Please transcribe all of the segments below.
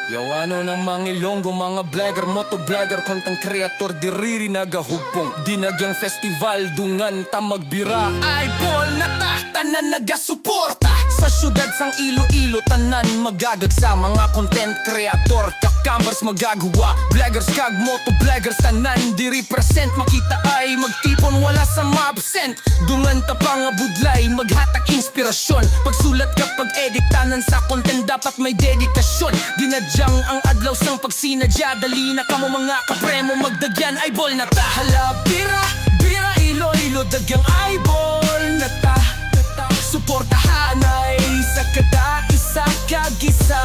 Yawano ng mga Ilonggo, mga vlogger, motovlogger, content creator, diriri nagahugpong dinagyang festival, dungan ta magbira. Eyeball na ta, tanan nagasuporta sa syudad sang Iloilo, tanan magagagsa. Mga content creator, kakambers magagawa, vloggers kag motovloggers, tanan di represent. Makita ay magtipon, wala sa ma-absent. Dungan ta pangabudlay, maghatag inspirasyon. Pagsulat kapag edit, tanan sa content dapat may dedikasyon. Dinadyang ang adlaw sang pagsinadya, dali na kamo mga kapremo, magdagyan eyeball na ta. Hala bira, bira Iloilo, dagyang eyeball na ta. Suportahan ay sa kada isa kag-isa.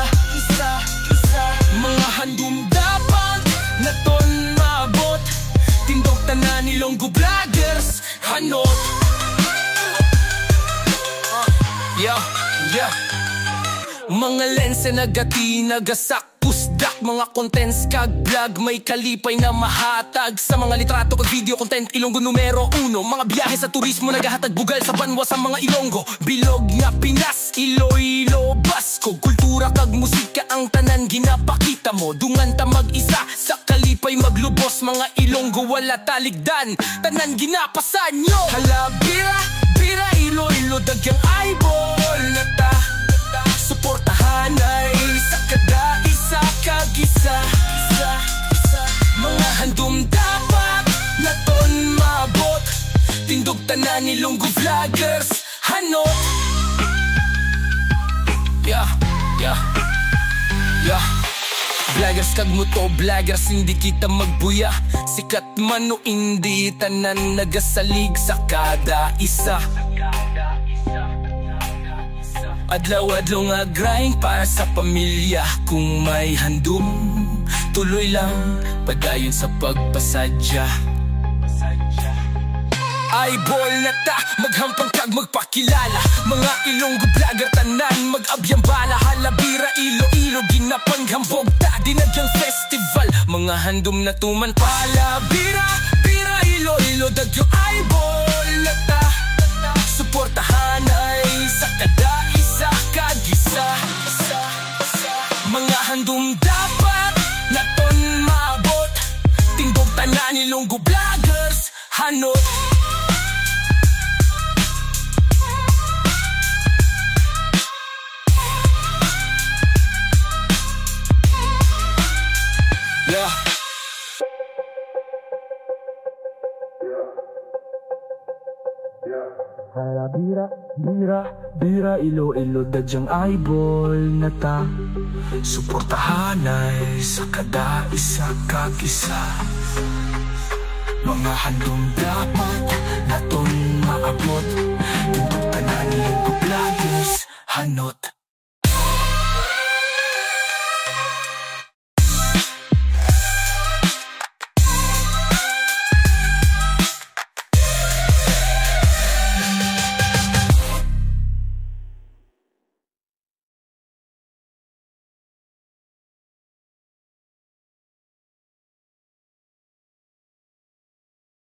Mga handom dapat na ton maabot, tindog tanan Ilonggo vloggers, hanot. Mga lense nagati, nagasak, pusdak, mga contents kag vlog, may kalipay na mahatag sa mga litrato kag video content. Ilonggo numero 1, mga biyahe sa turismo nagahatag bugal sa banwa sa mga Ilonggo. Bilog nga Pinas, Iloilo, Basko, kultura kag musika ang tanan ginapakita mo. Dungan ta mag-isa sa kalipay maglubos, mga Ilonggo wala taligdan, tanan ginapasan nyo. Hala bira, bira Iloilo, dagyang eyeball na ta. Suportahan ay sa kada isa kag-isa. Mga handom dapat na ton maabot, tindog tanan Ilonggo vloggers, hanot. Vloggers kag moto vloggers, hindi kita magbuya. Sikat man o hindi, tanan nagasalig sa kada isa. Adlaw-adlaw nga grind para sa pamilya. Kung may handom, tuloy lang, padayon sa pagpasadya. Eyeball na ta, maghampang kag magpakilala. Mga Ilonggo vlogger, tanan mag-abyang bala. Halabira Iloilo, ginapanghambog ta, dinagyang festival, mga handom na tuman pala. Bira, bira Iloilo, dagyang eyeball na ta. Suportahan ay sa kada isa kag-isa. Mga handom dapat na ton maabot, tindog tanan Ilonggo vloggers, hanot. Hala bira, bira, bira Iloilo, dadyang eyeball na ta. Suportahan ay sa kada isa kag-isa. Mga handom dapat na ton maabot, tindog tanan Ilonggo vloggers, hanot.